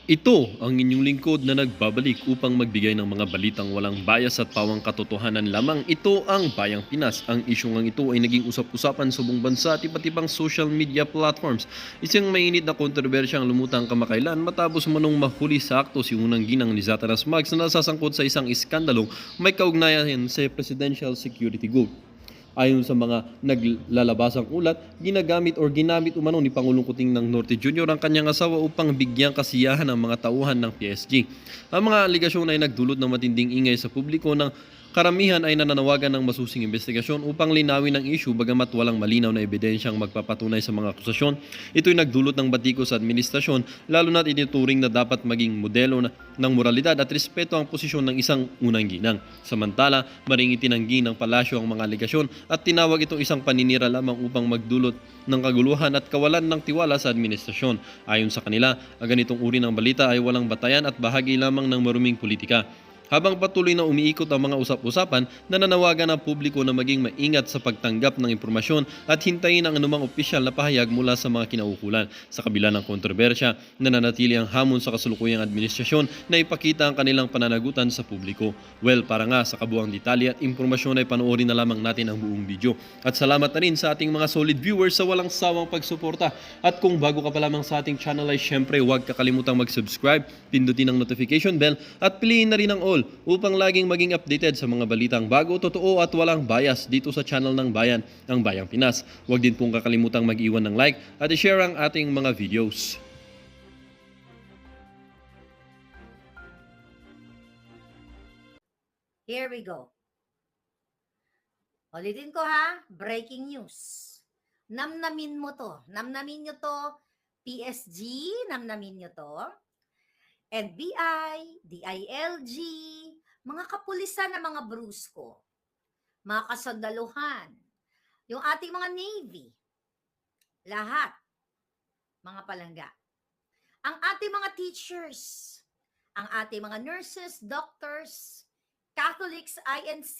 Ito ang inyong lingkod na nagbabalik upang magbigay ng mga balitang walang bias at pawang katotohanan lamang. Ito ang Bayang Pinas. Ang isyong ito ay naging usap-usapan sa buong bansa at iba't ibang social media platforms. Isang mainit na kontrobersya ang lumutang kamakailan matapos manong mahuli sa akto si unang ginang ni Zatanas Mags na nasasangkot sa isang iskandalong may kaugnayan sa Presidential Security Group. Ayon sa mga naglalabasang ulat, ginamit umano ni Pangulong Kuting ng Norte Jr. ang kanyang asawa upang bigyang kasiyahan ang mga tauhan ng PSG. Ang mga aligasyon ay nagdulot ng matinding ingay sa publiko ng karamihan ay nananawagan ng masusing investigasyon upang linawin ang issue bagamat walang malinaw na ebidensyang magpapatunay sa mga akusasyon. Ito'y nagdulot ng batiko sa administrasyon lalo na't itinuturing na dapat maging modelo ng moralidad at respeto ang posisyon ng isang unang ginang. Samantala, maring itinanggi ng palasyo ang mga aligasyon at tinawag itong isang paninira lamang upang magdulot ng kaguluhan at kawalan ng tiwala sa administrasyon. Ayon sa kanila, ang ganitong uri ng balita ay walang batayan at bahagi lamang ng maruming politika. Habang patuloy na umiikot ang mga usap-usapan, nananawagan ang publiko na maging maingat sa pagtanggap ng impormasyon at hintayin ang anumang opisyal na pahayag mula sa mga kinaukulan. Sa kabila ng kontrobersya, nananatili ang hamon sa kasalukuyang administrasyon na ipakita ang kanilang pananagutan sa publiko. Well, para nga sa kabuang detalye at impormasyon ay panoorin na lamang natin ang buong video. At salamat na rin sa ating mga solid viewers sa walang sawang pagsuporta. At kung bago ka pa lamang sa ating channel ay syempre huwag kakalimutang mag-subscribe, pindutin ang notification bell at piliin na rin ang all upang laging maging updated sa mga balitang bago, totoo at walang bias dito sa channel ng Bayan, ang Bayang Pinas. Huwag din pong kakalimutang mag-iwan ng like at i-share ang ating mga videos. Here we go. Ulitin ko ha, breaking news. Namnamin mo to. Namnamin nyo to, PSG, namnamin nyo to, NBI, DILG, mga kapulisan na mga brusko, mga kasandaluhan, yung ating mga Navy, lahat, mga palangga. Ang ating mga teachers, ang ating mga nurses, doctors, Catholics, INC,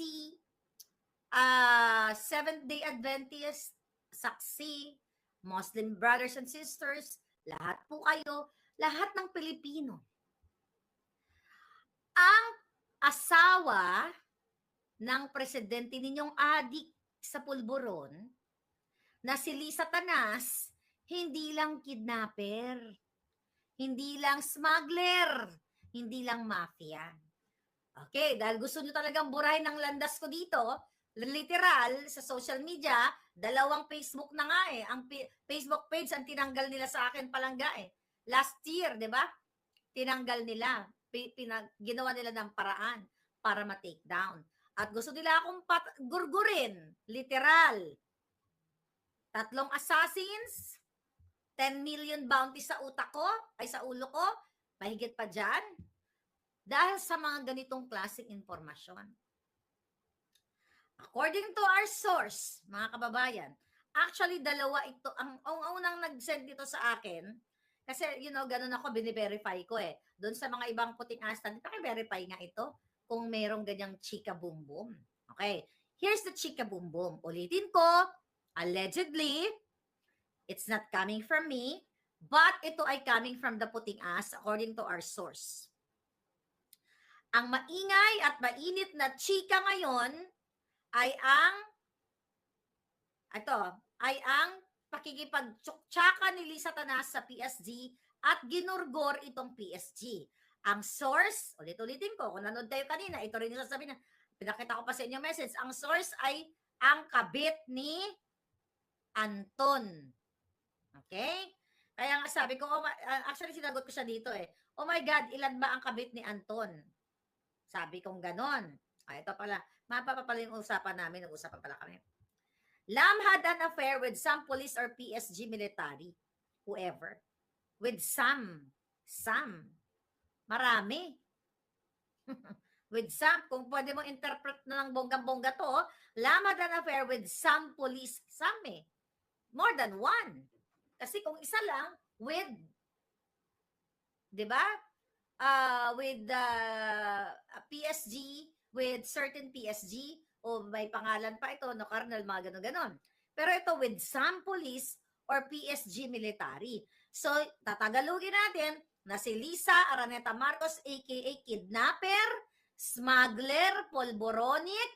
Seventh-day Adventist, saksi, Muslim brothers and sisters, lahat po kayo, lahat ng Pilipino. Ang asawa ng presidente ninyong adik sa pulburon na si Lisa Tanas, hindi lang kidnapper, hindi lang smuggler, hindi lang mafia. Okay, dahil gusto nyo talagang burahin ng landas ko dito, literal, sa social media, 2 Facebook na nga eh. Ang Facebook page ang tinanggal nila sa akin palangga eh. Last year, di ba? Tinanggal nila. Ginawa nila ng paraan para ma-take down. At gusto nila akong gurgurin. Literal. 3 assassins, 10 million bounty sa utak ko, ay sa ulo ko, mahigit pa dyan. Dahil sa mga ganitong klaseng informasyon. According to our source, mga kababayan, actually 2 ito, ang unang nag-send dito sa akin, kasi ganun ako, bini-verify ko eh. Doon sa mga ibang puting astan, paki-verify nga ito kung merong ganyang chika boom boom. Okay, here's the chika boom boom. Ulitin ko, allegedly, it's not coming from me, but ito ay coming from the puting as according to our source. Ang maingay at mainit na chika ngayon ay ang pakikipagtsuksaka ni Lisa Tanas sa PSG at ginurgor itong PSG. Ang source, ulit-ulitin ko, kung nanood tayo kanina, ito rin yung sasabihin na, pinakita ko pa sa inyo message, ang source ay ang kabit ni Anton. Okay? Kaya nga sabi ko, actually sinagot ko siya dito eh, oh my God, ilan ba ang kabit ni Anton? Sabi kong ganon. Ito pala, mapapapala yung usapan namin, nag-usapan pala kami. Lam had an affair with some police or PSG military, whoever. With some. Marami. With some, kung pwede mong interpret na ng bonggang-bongga to, Lam had an affair with some police, some eh. More than one. Kasi kung isa lang, with, di ba? With PSG, with certain PSG, o may pangalan pa ito, no, Colonel, mga ganon-ganon. Pero ito with some police or PSG military. So, tatagalugin natin, na si Lisa Araneta Marcos aka kidnapper, smuggler, polboronic,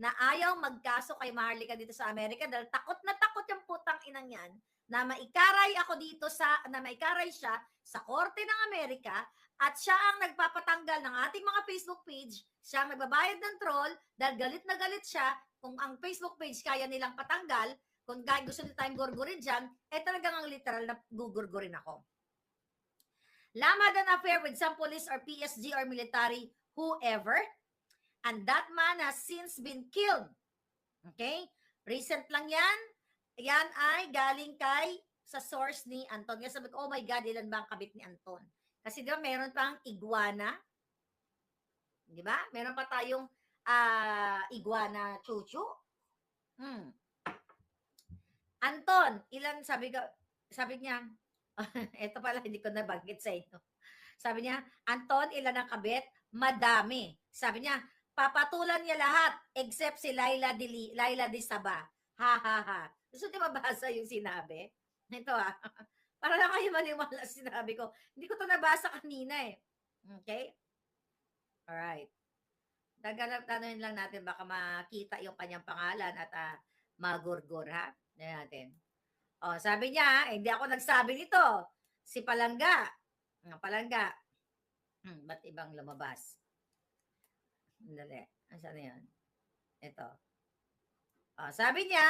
na ayaw magkaso kay Maharlika dito sa Amerika dahil takot na takot yung putang inang yan na maikaray ako dito na maikaray siya sa Korte ng Amerika at siya ang nagpapatanggal ng ating mga Facebook page, siya ang nagbabayad ng troll dahil galit na galit siya kung ang Facebook page kaya nilang patanggal, kung gusto nila tayong gurgurin dyan, talagang ang literal na gugurgurin ako. Lamad an affair with some police or PSG or military, whoever, and that man has since been killed. Okay? Recent lang yan. Yan ay galing sa source ni Anton. Kaya sabi ko, oh my God, ilan ba ang kabit ni Anton? Kasi di ba, meron pang iguana. Di ba? Meron pa tayong iguana chuchu. Anton, ilan sabi niya, eto pala, hindi ko nabanggit sa inyo. Sabi niya, Anton, ilan ang kabit? Madami. Sabi niya, papatulan niya lahat except si Laila Di Saba. Ha ha ha. Gusto niyo mabasa yung sinabi? Ito para lang kayo maniwala sa sinabi ko. Hindi ko to nabasa kanina eh. Okay? Alright. Tanungin lang natin baka makita yung kanyang pangalan at magurgur ha. Natin. Oh, sabi niya, hindi ako nagsabi nito. Si Palangga. Palangga. Ba't ibang lumabas? Dali. Saan na yan? Ito. Oh, sabi niya,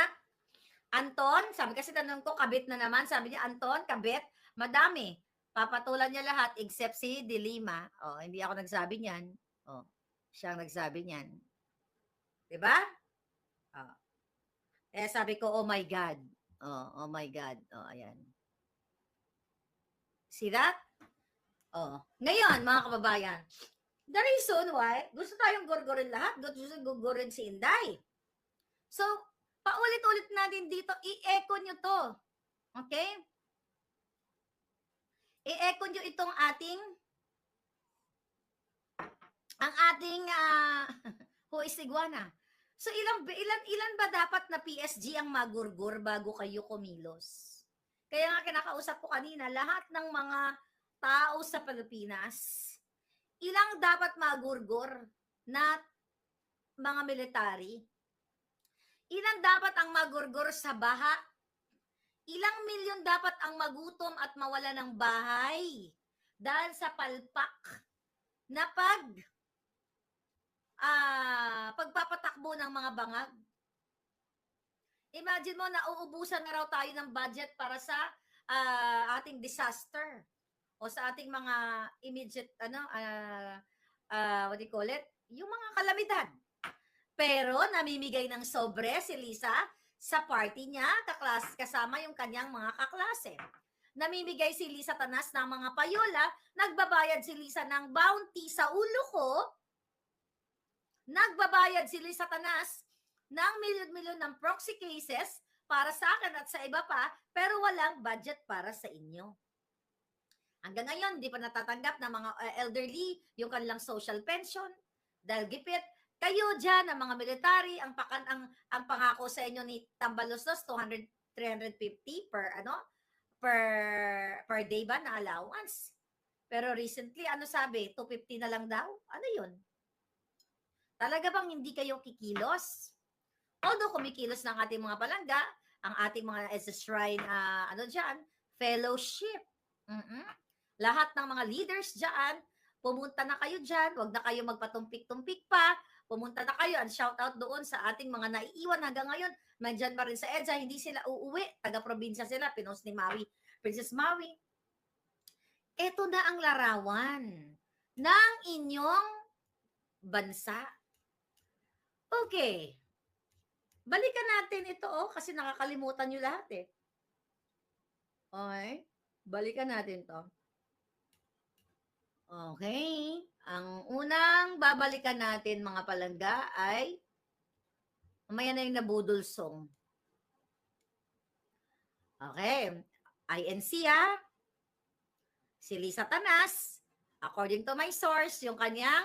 Anton, sabi kasi tanong ko, kabit na naman. Sabi niya, Anton, kabit, madami. Papatulan niya lahat except si Dilima. Oh, hindi ako nagsabi niyan. Oh, siya ang nagsabi niyan. Diba? Oh. Sabi ko, oh my God. Oh my God. Oh, ayan. See that? Oh. Ngayon, mga kababayan, the reason why, gusto tayong gurgurin lahat, gusto gurgurin si Inday. So, paulit-ulit natin dito, i-echo nyo to. Okay? I-echo nyo itong ang ating who is iguana. So, ilan ba dapat na PSG ang magurgur bago kayo kumilos? Kaya nga kinakausap ko kanina, lahat ng mga tao sa Pilipinas, ilang dapat magurgur na mga military? Ilan dapat ang magurgur sa baha? Ilang milyon dapat ang magutom at mawala ng bahay dahil sa palpak na pagpapatakbo ng mga bangag? Imagine mo, nauubusan na raw tayo ng budget para sa ating disaster o sa ating mga immediate, what do you call it? Yung mga kalamidad. Pero namimigay ng sobre si Lisa sa party niya, kasama yung kanyang mga kaklase. Namimigay si Lisa Tanas ng mga payola, nagbabayad si Lisa ng bounty sa ulo ko, nagbabayad si Lisa Tanas ng milyon-milyon ng proxy cases para sa akin at sa iba pa, pero walang budget para sa inyo. Hanggang ngayon, hindi pa natatanggap ng mga elderly yung kanilang social pension dahil gipit. Kayo dyan, ang mga military, ang pangako sa inyo ni Tambaloslos, 350 per day ba na allowance? Pero recently, ano sabi? 250 na lang daw? Ano yun? Talaga bang hindi kayo kikilos? Although kumikilos ng ating mga palangga, ang ating mga SS Shrine, fellowship. Lahat ng mga leaders dyan, pumunta na kayo dyan, wag na kayo magpatumpik-tumpik pa, pumunta na kayo and shout out doon sa ating mga naiiwan hanggang ngayon. Nandyan pa rin sa EDSA, hindi sila uuwi. Taga-probinsya sila, pinost ni Maui, Princess Maui. Ito na ang larawan ng inyong bansa. Okay. Balikan natin ito kasi nakakalimutan nyo lahat eh. Okay. Balikan natin to. Okay. Ang unang babalikan natin mga palangga ay mamaya na yung nabudol song. Okay. INC si Lisa Tanas, according to my source, yung kanyang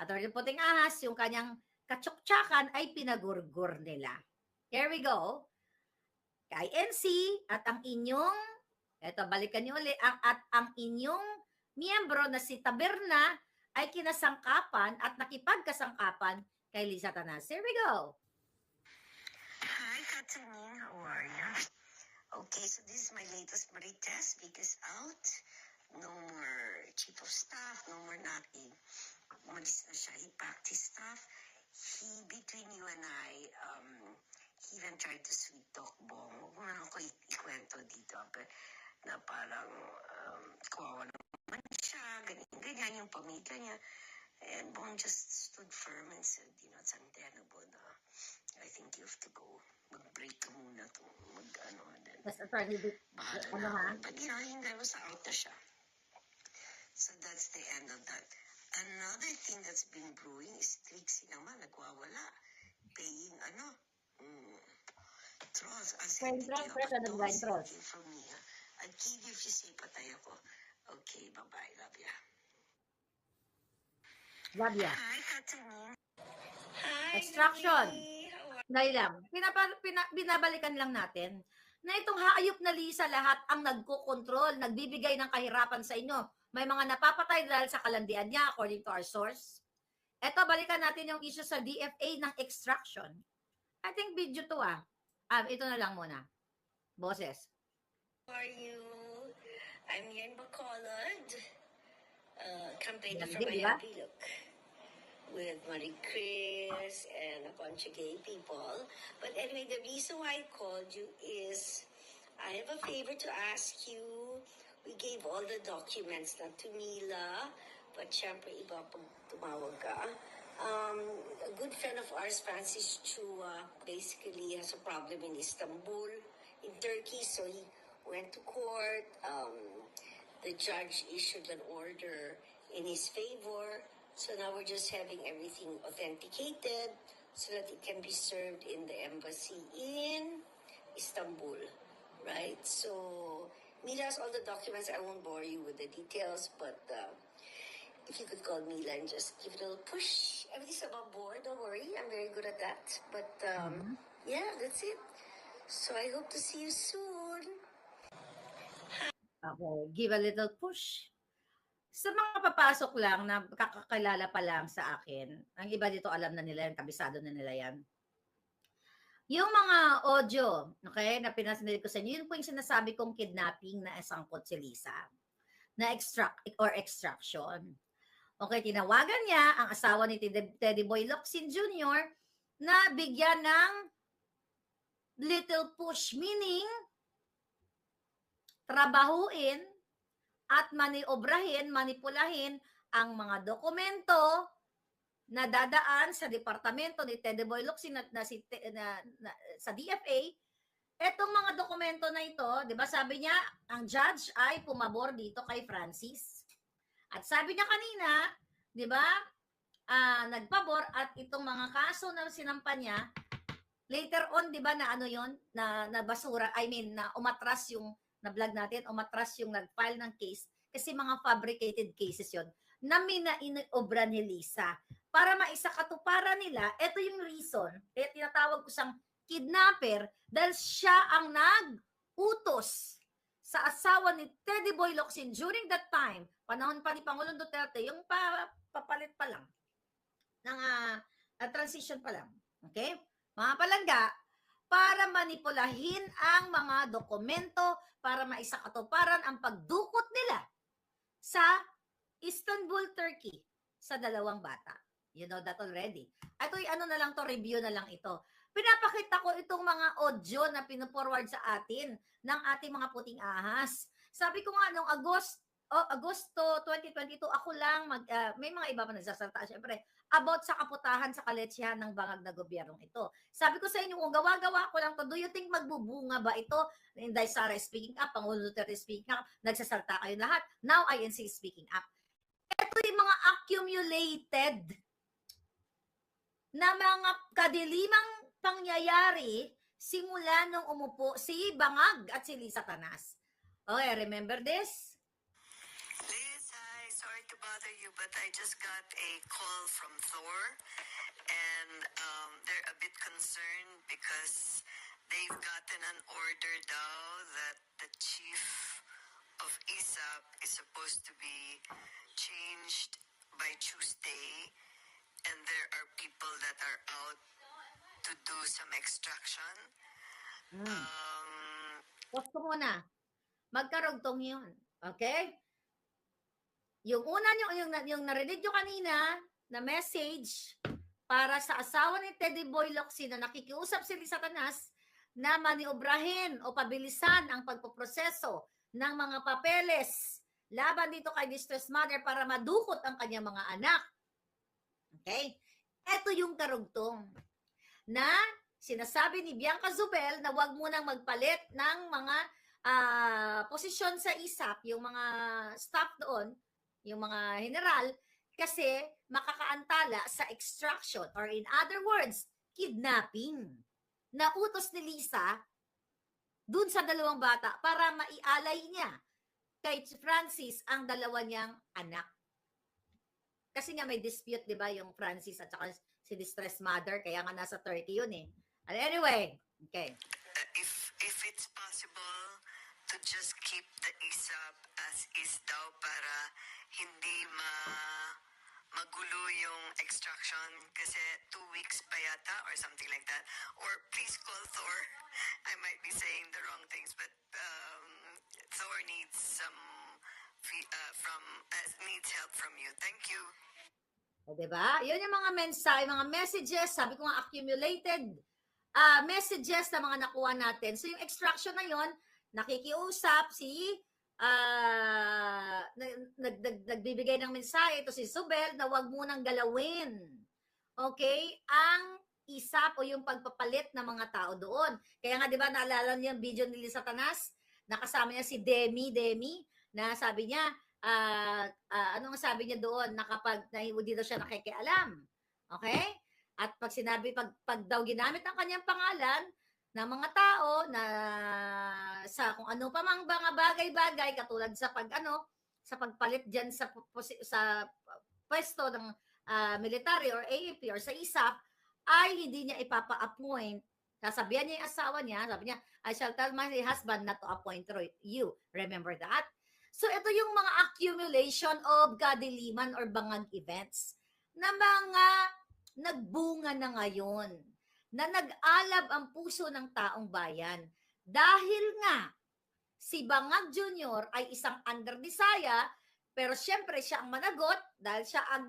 Atty. Puting Ahas, yung kanyang katsuktsakan ay pinagurgur nila. Here we go. INC at ang inyong, eto balikan niyo ulit, at ang inyong miyembro na si Taberna ay kinasangkapan at nakipagkasangkapan kay Lisa Tanas. Here we go. Hi, Katanin. How are you? Okay, so this is my latest Marites because out. No more chief of staff, no more nothing. Umalis na siya. He packed his stuff. Between you and I, he even tried to sweet talk Bong. Huwag mo na ako ikwento dito. But na parang kawawa naman siya, ganyan yung pamilya niya. And Bong just stood firm and said, it's untenable na I think you have to go. Mag-break ka muna to. Then Yes, Attorney bahala ano na ha? ako. But hindi mo sa out na siya. So that's the end of that. Another thing that's been brewing is Trixie naman, nagwawala. Paying trolls. Paying trolls, fresh and blind trolls. From me. I'd give you if you say patay ako. Okay, bye-bye. Love ya. Love ya. Hi, Katanin. Hi, Extraction. Lily. How are Dahil lang, binabalikan lang natin na itong hayop na Lisa lahat ang nagkokontrol, nagbibigay ng kahirapan sa inyo. May mga napapatay dahil sa kalandian niya, according to our source. Eto, balikan natin yung issue sa DFA ng extraction. I think video to ito na lang muna. Boses. you? I'm here in Bacolod. Campaign Ganda, for my di ba? happy look. With Marie Chris and a bunch of gay people. But anyway, the reason why I called you is I have a favor to ask you. We gave all the documents na to Mila, but syempre iba pag tumawag ka. A good friend of ours, Francis Chua, basically has a problem in Istanbul, in Turkey, so he went to court. The judge issued an order in his favor. So now we're just having everything authenticated so that it can be served in the embassy in Istanbul, right? So Mila has all the documents. I won't bore you with the details, but if you could call Mila and just give it a little push. Everything's above board, don't worry. I'm very good at that. But yeah, that's it. So I hope to see you soon. Okay, give a little push. Sa mga papasok lang na kakakilala pa lang sa akin, ang iba dito alam na nila yan, kabisado na nila yan. Yung mga audio, okay, na pinasendit ko sa inyo, yun po yung sinasabi kong kidnapping na sangkot si Lisa, na extraction. Okay, tinawagan niya ang asawa ni Teddy Boy Locsin Jr. na bigyan ng little push, meaning trabahuin at maniobrahin, manipulahin ang mga dokumento na dadaan sa departamento ni Teddy Boy Locsin sa DFA. Etong mga dokumento na ito, 'di ba, sabi niya, ang judge ay pumabor dito kay Francis. At sabi niya kanina, 'di ba, nagpabor at itong mga kaso na sinampa niya, later on, 'di ba, na ano 'yon, na basura, na umatras yung na-vlog natin, umatras yung nag-file ng case kasi mga fabricated cases 'yon na minainobra ni Lisa. Para maisakatuparan nila, ito yung reason, kaya tinatawag ko siyang kidnapper dahil siya ang nag-utos sa asawa ni Teddy Boy Locsin during that time, panahon pa ni Pangulong Duterte, yung papalit pa lang, ng transition pa lang. Okay? Mga palangga, para manipulahin ang mga dokumento, para maisakatuparan ang pagdukot nila sa Istanbul, Turkey, sa dalawang bata. You know that already. Ito ano na lang to, review na lang ito. Pinapakita ko itong mga audio na pinaforward sa atin ng ating mga puting ahas. Sabi ko nga noong Agosto 2022, ako lang, may mga iba pa nagsasalita, syempre, about sa kaputahan sa kaletsyahan ng bangag na gobyernong ito. Sabi ko sa inyo, kung gawa-gawa ko lang to, do you think magbubunga ba ito? Inday Sara is speaking up, Pangulo Duterte is speaking up, nagsasalita kayo lahat. Now, INC is speaking up. Ito yung mga accumulated na mga kadilimang pangyayari simula nung umupo si Bangag at si Lisa Tanas. Okay, remember this? Liz, hi. Sorry to bother you, but I just got a call from Thor, and they're a bit concerned because they've gotten an order daw that the chief of ISAP is supposed to be changed by Tuesday, and there are people that are out to do some extraction. Pause ko muna. Magkarugtong yun. Okay? Yung una yung narinig nyo kanina na message para sa asawa ni Teddy Boy Locsin na nakikiusap si Satanas na maniobrahin o pabilisan ang pagpoproseso ng mga papeles laban dito kay distressed mother para madukot ang kanyang mga anak. Okay? Ito yung karugtong na sinasabi ni Bianca Zubel na wag munang magpalit ng mga posisyon sa ISAP, yung mga staff doon, yung mga general, kasi makakaantala sa extraction or in other words, kidnapping na utos ni Lisa dun sa dalawang bata para maialay niya kay Francis ang dalawa niyang anak. Kasi nga may dispute, di ba, yung Francis at saka si distressed mother, kaya nga nasa Turkey yun eh. Anyway, okay. If it's possible to just keep the ISAP as is daw para hindi magulo yung extraction kasi 2 weeks pa yata or something like that. Or please call Thor. I might be saying the wrong things, but Thor needs some needs help from you. Thank you. O, diba? Yun yung mga mensahe, mga messages, sabi ko nga accumulated messages na mga nakuha natin. So yung extraction na yun, nakikiusap si nagbibigay ng mensahe ito si Zubel na wag munang galawin. Okay? Ang ISAP o yung pagpapalit ng mga tao doon. Kaya nga 'di ba naalala niyo yung video ni Satanas? Nakasama niya si Demi na sabi niya ano ang sabi niya doon na kapag hindi daw siya nakikialam. Okay? At pag sinabi pag daw ginamit ang kanyang pangalan ng mga tao na sa kung ano pa mang mga bagay-bagay katulad sa sa pagpalit diyan sa pwesto ng military or AFP or sa ISAP ay hindi niya ipapa-appoint. Sasabihan niya yung asawa niya, sabi niya, I shall tell my husband not to appoint you. Remember that? So ito yung mga accumulation of kadiliman or bangag events na mga nagbunga na ngayon, na nag-alab ang puso ng taong bayan. Dahil nga, si Bangag Jr. ay isang underdesaya, pero siyempre siya ang managot dahil siya ang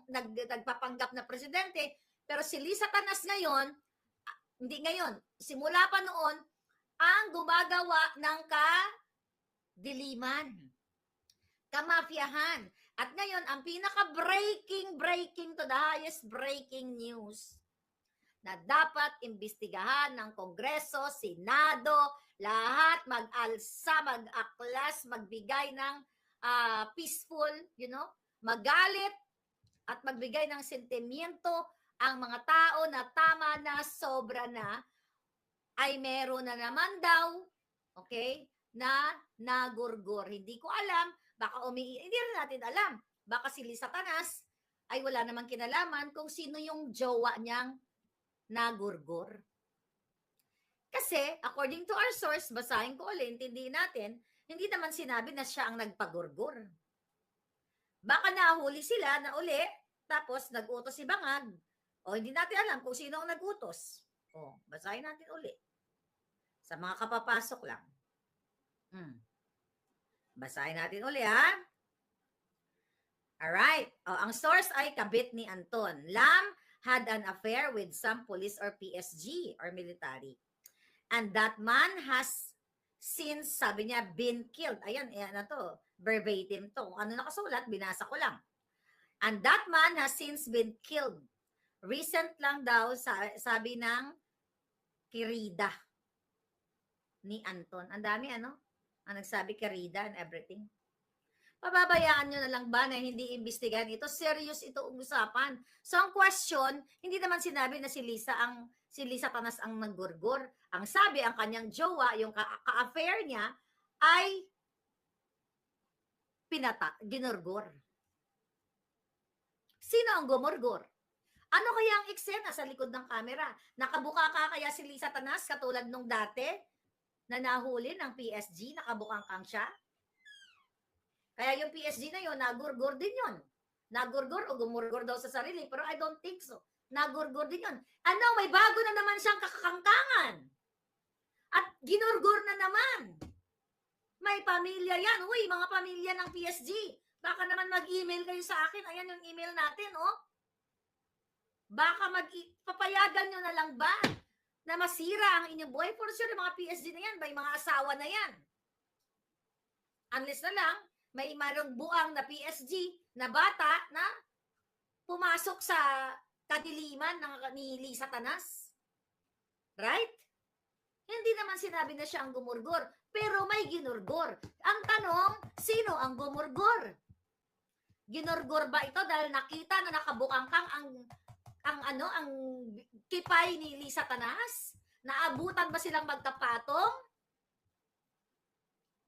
nagpapanggap na presidente. Pero si Lisa Tanas ngayon, hindi ngayon, simula pa noon, ang gumagawa ng kadiliman, kamafyahan. At ngayon, ang pinaka-breaking to the highest breaking news na dapat imbestigahan ng Kongreso, Senado, lahat mag-alsa, mag-aklas, magbigay ng peaceful, magalit at magbigay ng sentimiento ang mga tao na tama na, sobra na, ay meron na naman daw, okay, na nagurgur. Hindi ko alam, baka hindi rin natin alam. Baka si Lisa Tanas ay wala namang kinalaman kung sino yung jowa niyang nagurgur. Kasi, according to our source, basahin ko ulit, intindihin natin, hindi naman sinabi na siya ang nagpagurgur. Baka nahuli sila na uli, tapos nag-utos si Bangag. O, hindi natin alam kung sino ang nag-utos. O, basahin natin uli. Sa mga kapapasok lang. Basahin natin uli, ha? Alright. O, ang source ay kabit ni Anton. Lam had an affair with some police or PSG or military. And that man has since, sabi niya, been killed. Ayan, na to. Verbatim to. Kung ano nakasulat, binasa ko lang. And that man has since been killed. Recent lang daw, sabi ng Kirida ni Anton. Ang dami, ang nagsabi Kirida and everything. Pababayaan nyo na lang ba na hindi imbestigahan ito? Serious ito usapan. So, ang question, hindi naman sinabi na si Lisa Tanas ang naggurgur. Ang sabi, ang kanyang jowa, yung ka-affair niya, ay ginurgur. Sino ang gumurgur? Ano kaya ang eksena sa likod ng kamera? Nakabuka ka kaya si Lisa Tanas katulad nung dati na nahuli ng PSG, nakabukang kang siya? Kaya yung PSG na yun, nagurgur din yun. Nagurgur o gumurgur daw sa sarili, pero I don't think so. Nagurgur din yun. Ano, may bago na naman siyang kakangkangan. At ginurgur na naman. May pamilya yan. Uy, mga pamilya ng PSG. Baka naman mag-email kayo sa akin. Ayan yung email natin, oh. Baka papayagan nyo na lang ba na masira ang inyong buhay? For sure, yung mga PSG na yan, may mga asawa na yan. Unless na lang, may marong buang na PSG na bata na pumasok sa kadiliman ni Lisa Tanas. Right? Hindi naman sinabi na siya ang gumurgor, pero may ginurgor. Ang tanong, sino ang gumurgor? Ginurgor ba ito dahil nakita na nakabukangkang ang kipay ni Lisa Tanas? Naabutan ba silang magkapatong?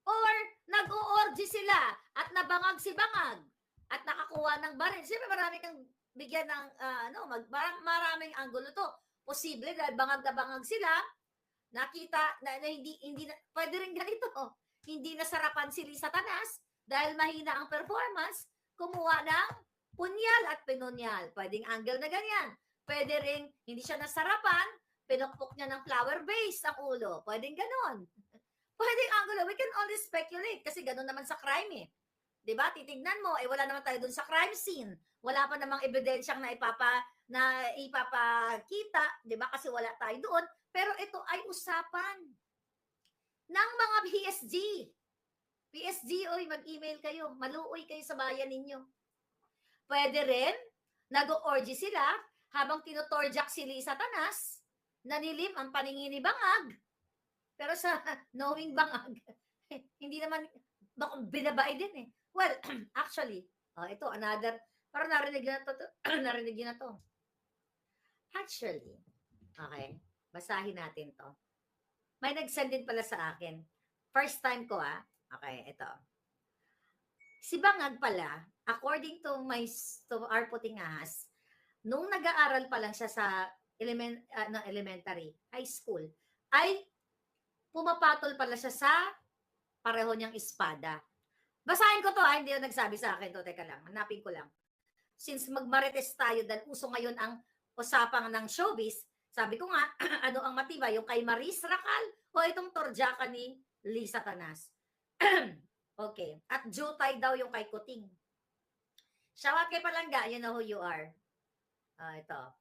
Or nag-o-orgy sila at nabangag si Bangag at nakakuha ng baril? Siyempre marami kang bigyan ng maraming anggulo to. Posible dahil bangag na bangag sila, nakita na hindi na, pwede rin ganito. Hindi nasarapan si Lisa Tanas dahil mahina ang performance, kumuha ng punyal at pinunyal. Pwedeng angle na ganyan. Pwede rin hindi siya nasarapan, pinukpok niya ng flower base ang ulo. Pwedeng ganon. Pwedeng angle. We can only speculate kasi ganon naman sa crime eh. 'Di ba? Titignan mo, wala naman tayo dun sa crime scene. Wala pa namang ebidensyang na ipapakita, 'di ba? Kasi wala tayo doon. Pero ito ay usapan ng mga PSG. PSG, oy, mag-email kayo. Maluoy kayo sa bayan ninyo. Pwede rin, nag-orgy sila habang tinutorjak si Lisa Tanas, nanilim ang paningin ni Bangag. Pero sa knowing Bangag, hindi naman, binabae din eh. Well, actually, ito, another, parang narinig na to. Narinig na to. Actually, okay, basahin natin to. May nag-send din pala sa akin. First time ko Okay, ito. Si Bangag pala, according to our puting ahas, nung nag-aaral pa lang siya sa elementary, high school, ay pumapatol pala siya sa pareho niyang espada. Basahin ko to hindi yung nagsabi sa akin to. Teka lang, hanapin ko lang. Since magmarites tayo dahil uso ngayon ang usapang ng showbiz, sabi ko nga, ano ang matibay? Yung kay Maris Racal o itong torjaka ni Lisa Tanas? Okay. At jutay daw yung kay Kuting. Shout out kay Palangga, you know who you are. Ito.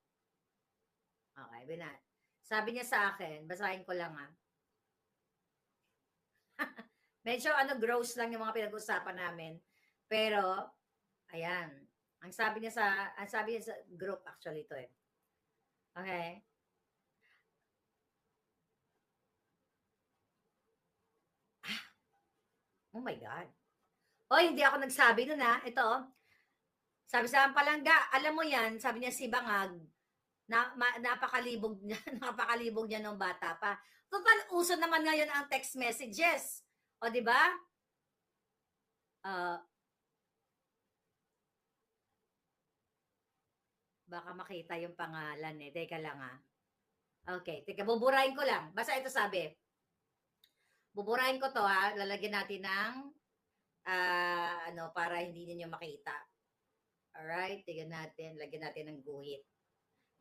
Okay, binat. Sabi niya sa akin, basahin ko lang Medyo gross lang yung mga pinag-usapan namin. Pero, ayan. Ang sabi niya sa group actually ito eh. Okay. Oh my God. Hindi ako nagsabi nun Ito. Sabi sa Palangga, alam mo yan, sabi niya si Bangag, napakalibog niya nung bata pa. Total, uso naman ngayon ang text messages. O, di ba? Baka makita yung pangalan eh. Teka lang Okay, teka, buburahin ko lang. Basta ito sabi. Buburahin ko to lalagyan natin ng para hindi niyo makita. Alright, tignan natin. Lagyan natin ng guhit.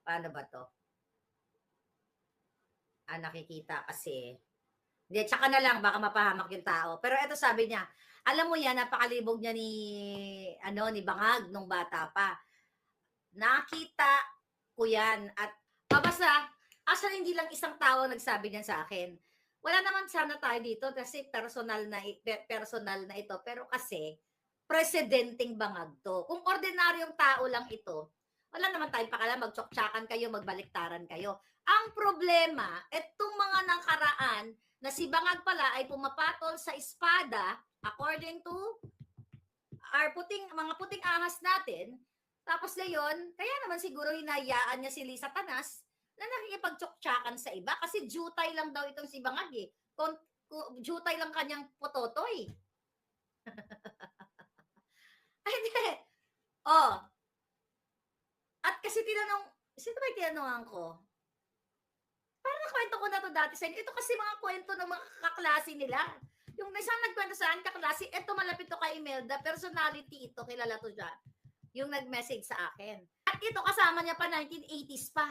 Paano ba to? Nakikita kasi. Hindi, tsaka na lang, baka mapahamak yung tao. Pero ito sabi niya, alam mo yan, napakalibog niya ni Bangag nung bata pa. Nakita ko yan. At basta, actually hindi lang isang tao nagsabi niyan sa akin. Wala naman sana tayo dito kasi personal na ito. Pero kasi, presidenteng Bangag to. Kung ordinaryong tao lang ito, wala naman tayong pakalam, magtsoktsakan kayo, magbaliktaran kayo. Ang problema, itong mga nakaraan na si Bangag pala ay pumapatol sa espada, according to our mga puting ahas natin, tapos ngayon, kaya naman siguro hinayaan niya si Lisa Tanas na nakikipagtsoktsakan sa iba kasi jutay lang daw itong si Bangag eh. Jutay lang kanyang pototoy. Ay, hindi. At kasi sino ba yung tinanungan ko? Parang nakwento ko na to dati sa inyo. Ito kasi mga kwento ng mga kaklase nila. Yung isang nagkwento sa akin, kaklase, eto malapit to kay Imelda, personality ito, kilala to siya. Yung nag-message sa akin. At ito kasama niya pa 1980s pa.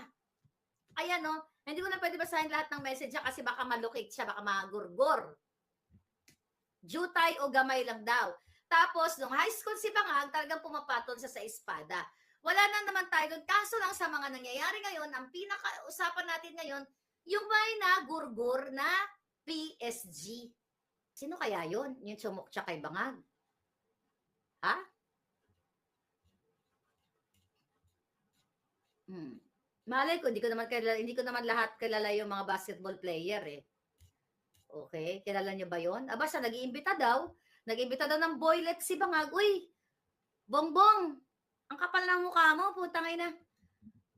Ayan no, hindi ko na pwede basahin lahat ng message niya kasi baka malukit siya, baka magurgor. Jutay o gamay lang daw. Tapos, nung high school si Bangag, talagang pumapaton siya sa espada. Wala na naman tayo doon. Kaso lang sa mga nangyayari ngayon, ang pinaka-usapan natin ngayon, yung may nagurgur na PSG. Sino kaya yun? Yung sumukcha kay Bangag? Ha? Malay ko, hindi ko naman lahat kilala yung mga basketball player eh. Okay, kilala niyo ba yon? Aba, siya nag-iimbita daw ng boylet si Bangag. Uy, Bongbong, ang kapal ng mukha mo, putang ina.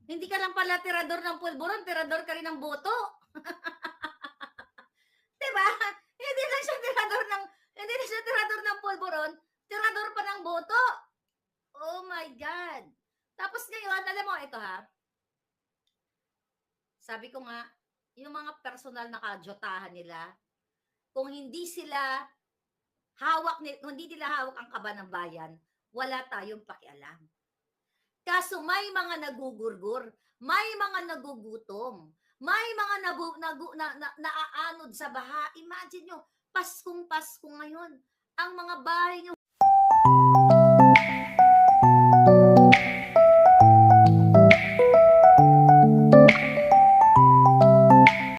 Hindi ka lang pala tirador ng pulburon, tirador ka rin ng boto. Diba? Hindi na siya tirador ng pulburon, tirador pa ng boto. Oh my God. Tapos ngayon, alam mo, ito ha, sabi ko nga, yung mga personal na kadyotahan nila, kung hindi nila hawak ang kaba ng bayan, wala tayong pakialam. Kaso may mga nagugurgur, may mga nagugutom, may mga naaanod sa baha. Imagine nyo, Paskong Pasko ngayon, ang mga bahay nyo